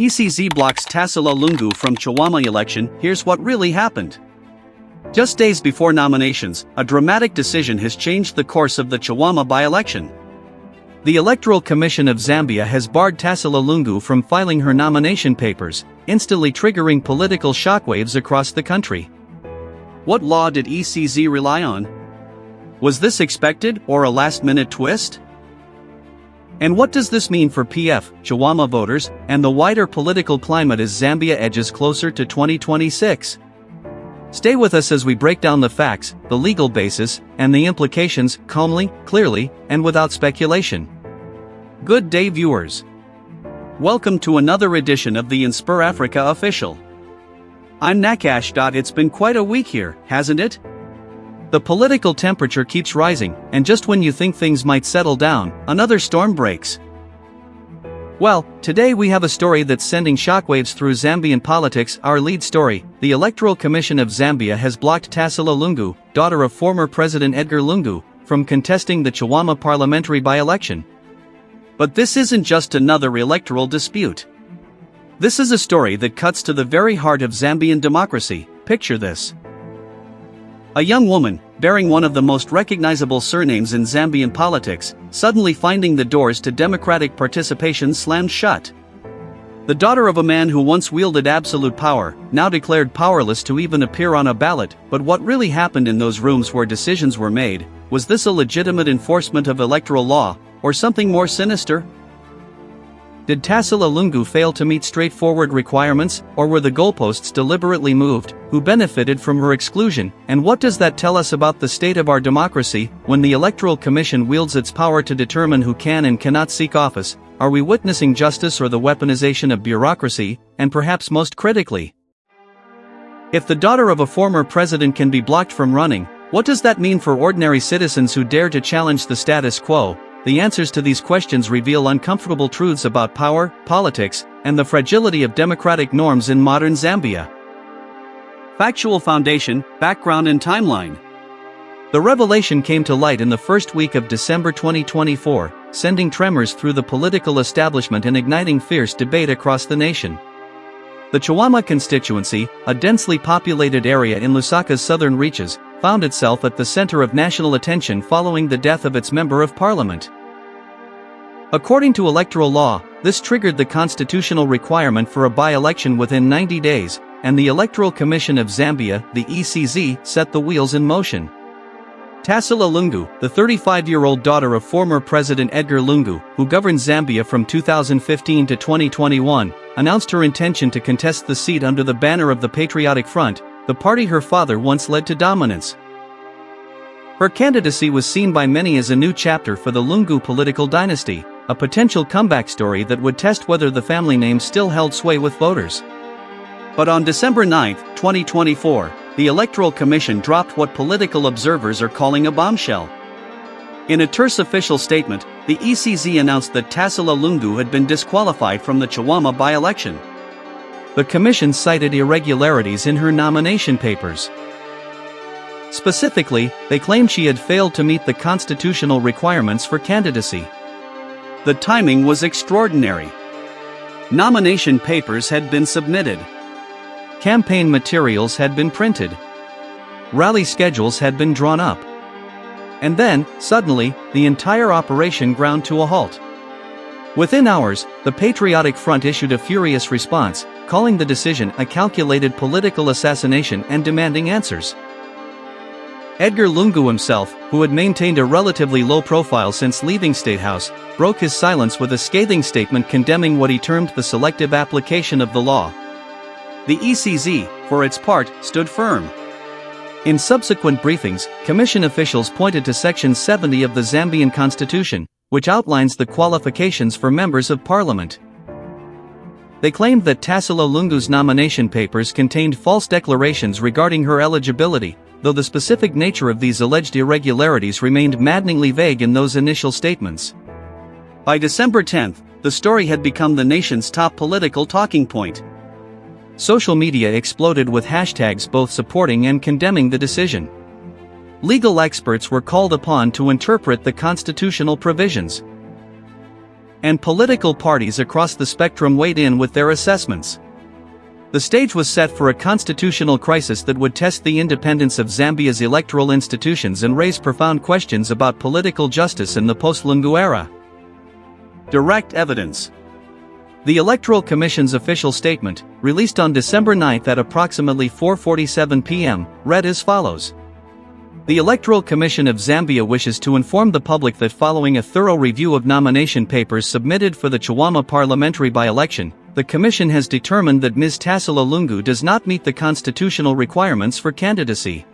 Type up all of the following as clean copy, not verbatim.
ECZ blocks Tasila Lungu from Chawama election. Here's what really happened. Just days before nominations, a dramatic decision has changed the course of the Chawama by-election. The Electoral Commission of Zambia has barred Tasila Lungu from filing her nomination papers, instantly triggering political shockwaves across the country. What law did ECZ rely on? Was this expected or a last-minute twist? And what does this mean for PF, Chawama voters, and the wider political climate as Zambia edges closer to 2026? Stay with us as we break down the facts, the legal basis, and the implications, calmly, clearly, and without speculation. Good day, viewers. Welcome to another edition of the InspirAfrica Official. I'm Nakash. It's been quite a week here, hasn't it? The political temperature keeps rising, and just when you think things might settle down, another storm breaks. Well, today we have a story that's sending shockwaves through Zambian politics. Our lead story: the Electoral Commission of Zambia has blocked Tasila Lungu, daughter of former President Edgar Lungu, from contesting the Chawama parliamentary by-election. But this isn't just another electoral dispute. This is a story that cuts to the very heart of Zambian democracy. Picture this. A young woman, bearing one of the most recognizable surnames in Zambian politics, suddenly finding the doors to democratic participation slammed shut. The daughter of a man who once wielded absolute power, now declared powerless to even appear on a ballot. But what really happened in those rooms where decisions were made? Was this a legitimate enforcement of electoral law, or something more sinister? Did Tasila Lungu fail to meet straightforward requirements, or were the goalposts deliberately moved? Who benefited from her exclusion, and what does that tell us about the state of our democracy? When the Electoral Commission wields its power to determine who can and cannot seek office, are we witnessing justice or the weaponization of bureaucracy? And perhaps most critically, if the daughter of a former president can be blocked from running, what does that mean for ordinary citizens who dare to challenge the status quo? The answers to these questions reveal uncomfortable truths about power, politics, and the fragility of democratic norms in modern Zambia. Factual foundation, background and timeline. The revelation came to light in the first week of December 2024, sending tremors through the political establishment and igniting fierce debate across the nation. The Chawama constituency, a densely populated area in Lusaka's southern reaches, found itself at the center of national attention following the death of its member of parliament. According to electoral law, this triggered the constitutional requirement for a by-election within 90 days, and the Electoral Commission of Zambia, the ECZ, set the wheels in motion. Tasila Lungu, the 35-year-old daughter of former President Edgar Lungu, who governed Zambia from 2015 to 2021, announced her intention to contest the seat under the banner of the Patriotic Front, the party her father once led to dominance. Her candidacy was seen by many as a new chapter for the Lungu political dynasty, a potential comeback story that would test whether the family name still held sway with voters. But on December 9, 2024, the Electoral Commission dropped what political observers are calling a bombshell. In a terse official statement, the ECZ announced that Tasila Lungu had been disqualified from the Chawama by-election. The commission cited irregularities in her nomination papers. Specifically, they claimed she had failed to meet the constitutional requirements for candidacy. The timing was extraordinary. Nomination papers had been submitted. Campaign materials had been printed. Rally schedules had been drawn up. And then, suddenly, the entire operation ground to a halt. Within hours, the Patriotic Front issued a furious response, calling the decision a calculated political assassination and demanding answers. Edgar Lungu himself, who had maintained a relatively low profile since leaving State House, broke his silence with a scathing statement condemning what he termed the selective application of the law. The ECZ, for its part, stood firm. In subsequent briefings, Commission officials pointed to Section 70 of the Zambian Constitution, which outlines the qualifications for members of parliament. They claimed that Tasila Lungu's nomination papers contained false declarations regarding her eligibility, though the specific nature of these alleged irregularities remained maddeningly vague in those initial statements. By December 10, the story had become the nation's top political talking point. Social media exploded with hashtags both supporting and condemning the decision. Legal experts were called upon to interpret the constitutional provisions. and political parties across the spectrum weighed in with their assessments. The stage was set for a constitutional crisis that would test the independence of Zambia's electoral institutions and raise profound questions about political justice in the post-Lungu era. Direct evidence. The Electoral Commission's official statement, released on December 9 at approximately 4:47 p.m., read as follows. The Electoral Commission of Zambia wishes to inform the public that following a thorough review of nomination papers submitted for the Chawama parliamentary by-election, the Commission has determined that Ms. Tasila Lungu does not meet the constitutional requirements for candidacy.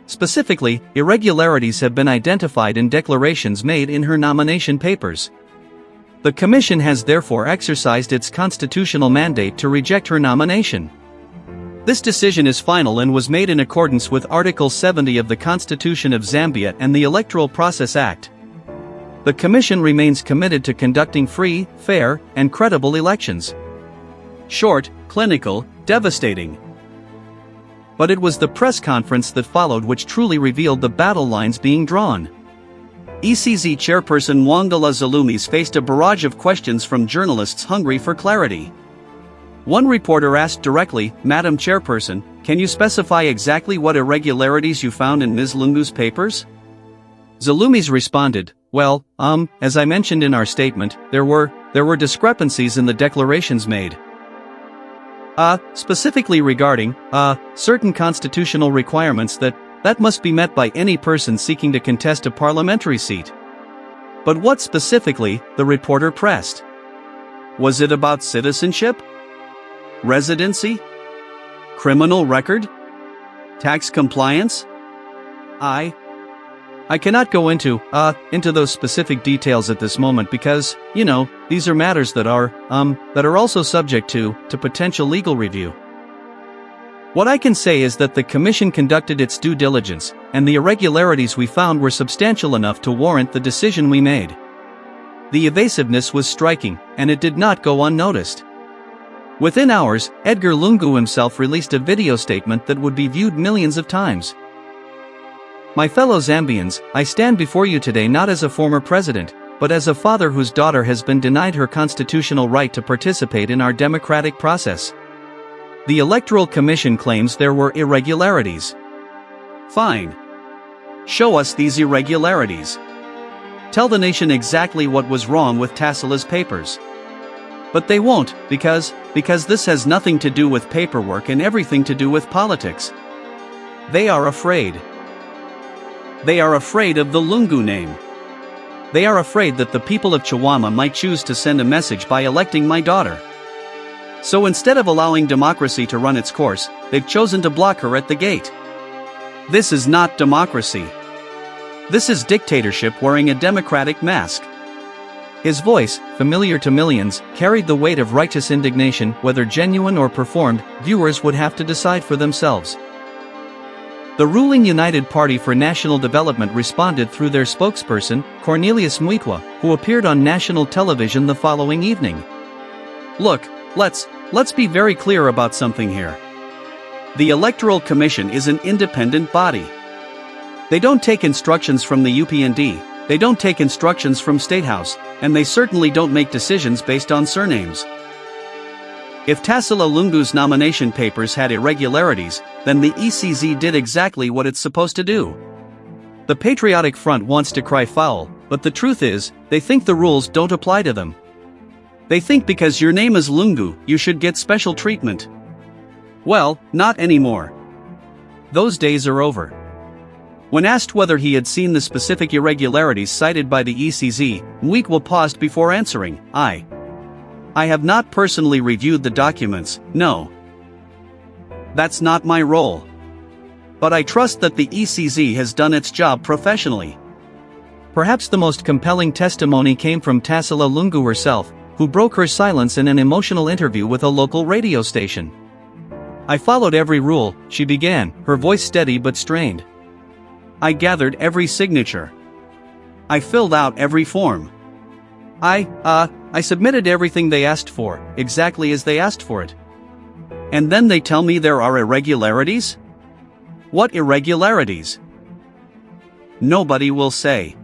Specifically, irregularities have been identified in declarations made in her nomination papers. The Commission has therefore exercised its constitutional mandate to reject her nomination. This decision is final and was made in accordance with Article 70 of the Constitution of Zambia and the Electoral Process Act. The Commission remains committed to conducting free, fair, and credible elections. Short, clinical, devastating. But it was the press conference that followed which truly revealed the battle lines being drawn. ECZ chairperson Wangala Zalumis faced a barrage of questions from journalists hungry for clarity. One reporter asked directly, "Madam Chairperson, can you specify exactly what irregularities you found in Ms. Lungu's papers?" Zalumis responded, "Well, as I mentioned in our statement, there were discrepancies in the declarations made. Specifically regarding, certain constitutional requirements that must be met by any person seeking to contest a parliamentary seat." But what specifically, the reporter pressed. Was it about citizenship? Residency? Criminal record? Tax compliance? I cannot go into those specific details at this moment because, these are matters that are also subject to potential legal review. What I can say is that the Commission conducted its due diligence, and the irregularities we found were substantial enough to warrant the decision we made. The evasiveness was striking, and it did not go unnoticed. Within hours, Edgar Lungu himself released a video statement that would be viewed millions of times. My fellow Zambians, I stand before you today not as a former president, but as a father whose daughter has been denied her constitutional right to participate in our democratic process. The Electoral Commission claims there were irregularities. Fine. Show us these irregularities. Tell the nation exactly what was wrong with Tasila's papers. But they won't, because this has nothing to do with paperwork and everything to do with politics. They are afraid. They are afraid of the Lungu name. They are afraid that the people of Chawama might choose to send a message by electing my daughter. So instead of allowing democracy to run its course, they've chosen to block her at the gate. This is not democracy. This is dictatorship wearing a democratic mask. His voice, familiar to millions, carried the weight of righteous indignation. Whether genuine or performed, viewers would have to decide for themselves. The ruling United Party for National Development responded through their spokesperson, Cornelius Mwikwa, who appeared on national television the following evening. Look, let's be very clear about something here. The Electoral Commission is an independent body. They don't take instructions from the UPND, they don't take instructions from State House, and they certainly don't make decisions based on surnames. If Tasila Lungu's nomination papers had irregularities, then the ECZ did exactly what it's supposed to do. The Patriotic Front wants to cry foul, but the truth is, they think the rules don't apply to them. They think because your name is Lungu, you should get special treatment. Well, not anymore. Those days are over. When asked whether he had seen the specific irregularities cited by the ECZ, Mwikwa paused before answering, I have not personally reviewed the documents, no. That's not my role. But I trust that the ECZ has done its job professionally. Perhaps the most compelling testimony came from Tasila Lungu herself, who broke her silence in an emotional interview with a local radio station. I followed every rule, she began, her voice steady but strained. I gathered every signature. I filled out every form. I submitted everything they asked for, exactly as they asked for it. And then they tell me there are irregularities? What irregularities? Nobody will say.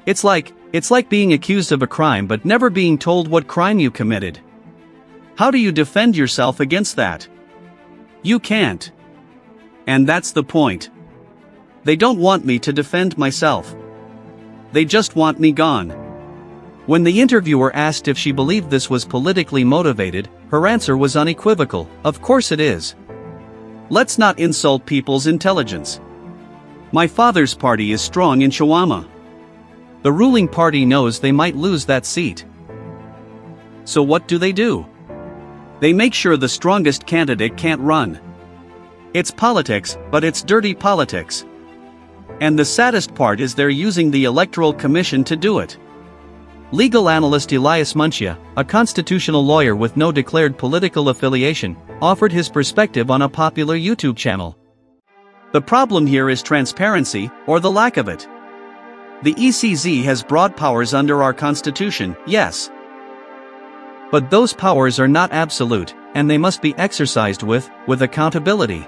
It's like It's like being accused of a crime but never being told what crime you committed. How do you defend yourself against that? You can't. And that's the point. They don't want me to defend myself. They just want me gone. When the interviewer asked if she believed this was politically motivated, her answer was unequivocal: of course it is. Let's not insult people's intelligence. My father's party is strong in Chawama. The ruling party knows they might lose that seat. So what do? They make sure the strongest candidate can't run. It's politics, but it's dirty politics. And the saddest part is they're using the Electoral Commission to do it. Legal analyst Elias Munchia, a constitutional lawyer with no declared political affiliation, offered his perspective on a popular YouTube channel. The problem here is transparency, or the lack of it. The ECZ has broad powers under our constitution, yes. But those powers are not absolute, and they must be exercised with accountability.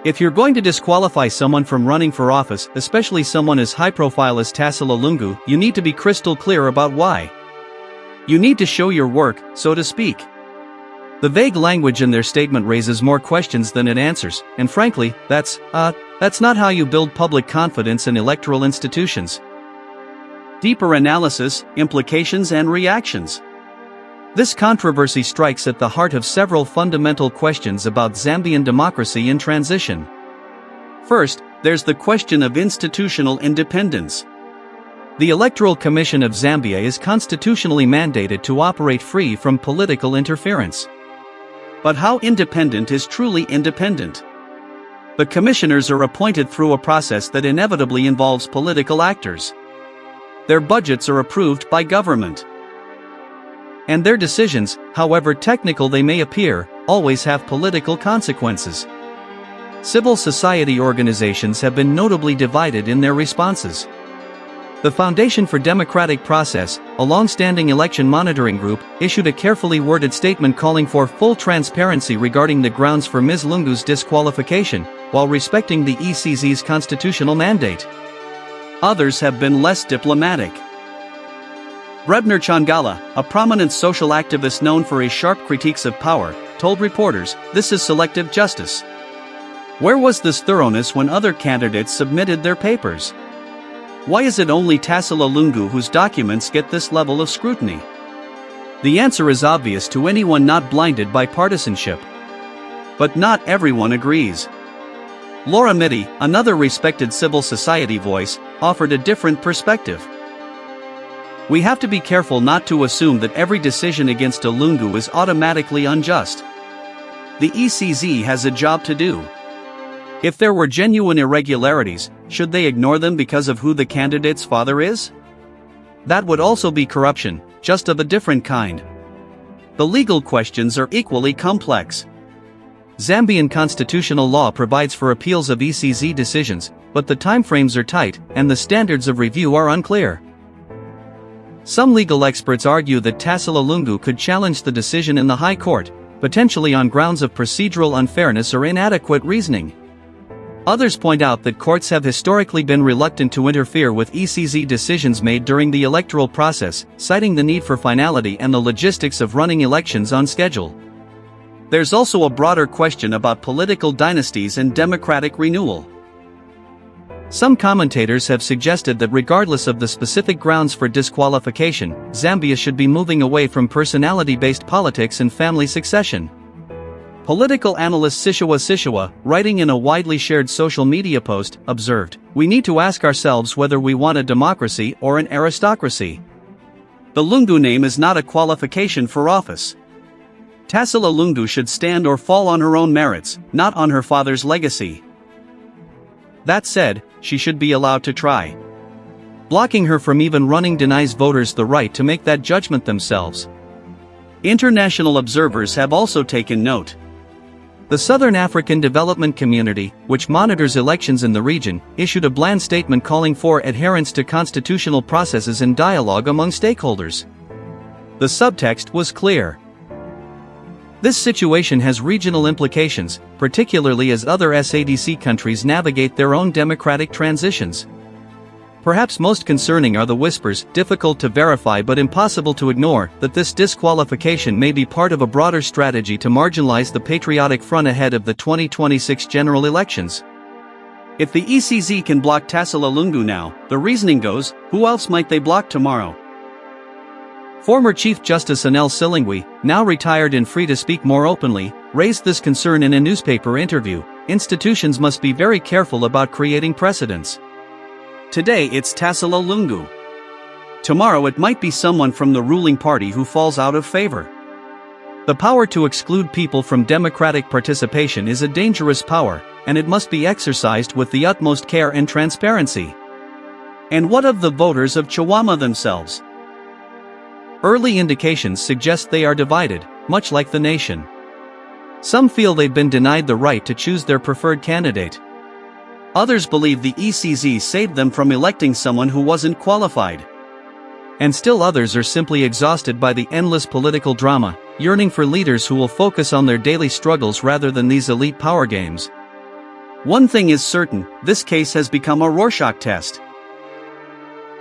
If you're going to disqualify someone from running for office, especially someone as high-profile as Tasila Lungu, you need to be crystal clear about why. You need to show your work, so to speak. The vague language in their statement raises more questions than it answers, and frankly, that's not how you build public confidence in electoral institutions. Deeper analysis, implications and reactions. This controversy strikes at the heart of several fundamental questions about Zambian democracy in transition. First, there's the question of institutional independence. The Electoral Commission of Zambia is constitutionally mandated to operate free from political interference. But how independent is truly independent? The commissioners are appointed through a process that inevitably involves political actors. Their budgets are approved by government. And their decisions, however technical they may appear, always have political consequences. Civil society organizations have been notably divided in their responses. The Foundation for Democratic Process, a long-standing election monitoring group, issued a carefully worded statement calling for full transparency regarding the grounds for Ms. Lungu's disqualification, while respecting the ECZ's constitutional mandate. Others have been less diplomatic. Brebner Changala, a prominent social activist known for his sharp critiques of power, told reporters, "This is selective justice. Where was this thoroughness when other candidates submitted their papers? Why is it only Tasila Lungu whose documents get this level of scrutiny?" The answer is obvious to anyone not blinded by partisanship. But not everyone agrees. Laura Mitty, another respected civil society voice, offered a different perspective. "We have to be careful not to assume that every decision against a Lungu is automatically unjust. The ECZ has a job to do. If there were genuine irregularities, should they ignore them because of who the candidate's father is? That would also be corruption, just of a different kind." The legal questions are equally complex. Zambian constitutional law provides for appeals of ECZ decisions, but the timeframes are tight, and the standards of review are unclear. Some legal experts argue that Tasila Lungu could challenge the decision in the High Court, potentially on grounds of procedural unfairness or inadequate reasoning. Others point out that courts have historically been reluctant to interfere with ECZ decisions made during the electoral process, citing the need for finality and the logistics of running elections on schedule. There's also a broader question about political dynasties and democratic renewal. Some commentators have suggested that regardless of the specific grounds for disqualification, Zambia should be moving away from personality-based politics and family succession. Political analyst Sishiwa, writing in a widely shared social media post, observed, "We need to ask ourselves whether we want a democracy or an aristocracy. The Lungu name is not a qualification for office. Tasila Lungu should stand or fall on her own merits, not on her father's legacy. That said, she should be allowed to try. Blocking her from even running denies voters the right to make that judgment themselves." International observers have also taken note. The Southern African Development Community, which monitors elections in the region, issued a bland statement calling for adherence to constitutional processes and dialogue among stakeholders. The subtext was clear. This situation has regional implications, particularly as other SADC countries navigate their own democratic transitions. Perhaps most concerning are the whispers, difficult to verify but impossible to ignore, that this disqualification may be part of a broader strategy to marginalize the Patriotic Front ahead of the 2026 general elections. If the ECZ can block Tasila Lungu now, the reasoning goes, who else might they block tomorrow? Former Chief Justice Anel Silingwe, now retired and free to speak more openly, raised this concern in a newspaper interview. Institutions must be very careful about creating precedents. Today it's Tasila Lungu. Tomorrow it might be someone from the ruling party who falls out of favor. The power to exclude people from democratic participation is a dangerous power, and it must be exercised with the utmost care and transparency. And what of the voters of Chawama themselves? Early indications suggest they are divided, much like the nation. Some feel they've been denied the right to choose their preferred candidate. Others believe the ECZ saved them from electing someone who wasn't qualified. And still others are simply exhausted by the endless political drama, yearning for leaders who will focus on their daily struggles rather than these elite power games. One thing is certain, this case has become a Rorschach test.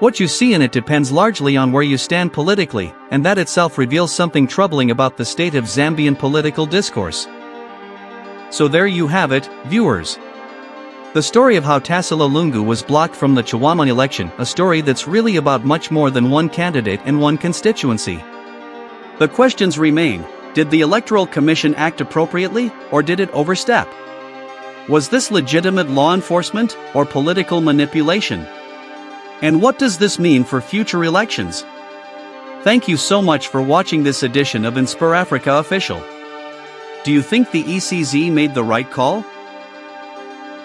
What you see in it depends largely on where you stand politically, and that itself reveals something troubling about the state of Zambian political discourse. So there you have it, viewers. The story of how Tasila Lungu was blocked from the Chawama election, a story that's really about much more than one candidate and one constituency. The questions remain: did the Electoral Commission act appropriately, or did it overstep? Was this legitimate law enforcement, or political manipulation? And what does this mean for future elections? Thank you so much for watching this edition of InspirAfrica Official. Do you think the ECZ made the right call?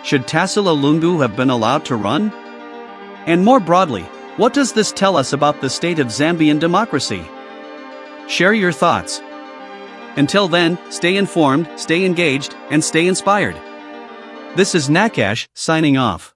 Should Tasila Lungu have been allowed to run? And more broadly, what does this tell us about the state of Zambian democracy? Share your thoughts. Until then, stay informed, stay engaged, and stay inspired. This is Nakash, signing off.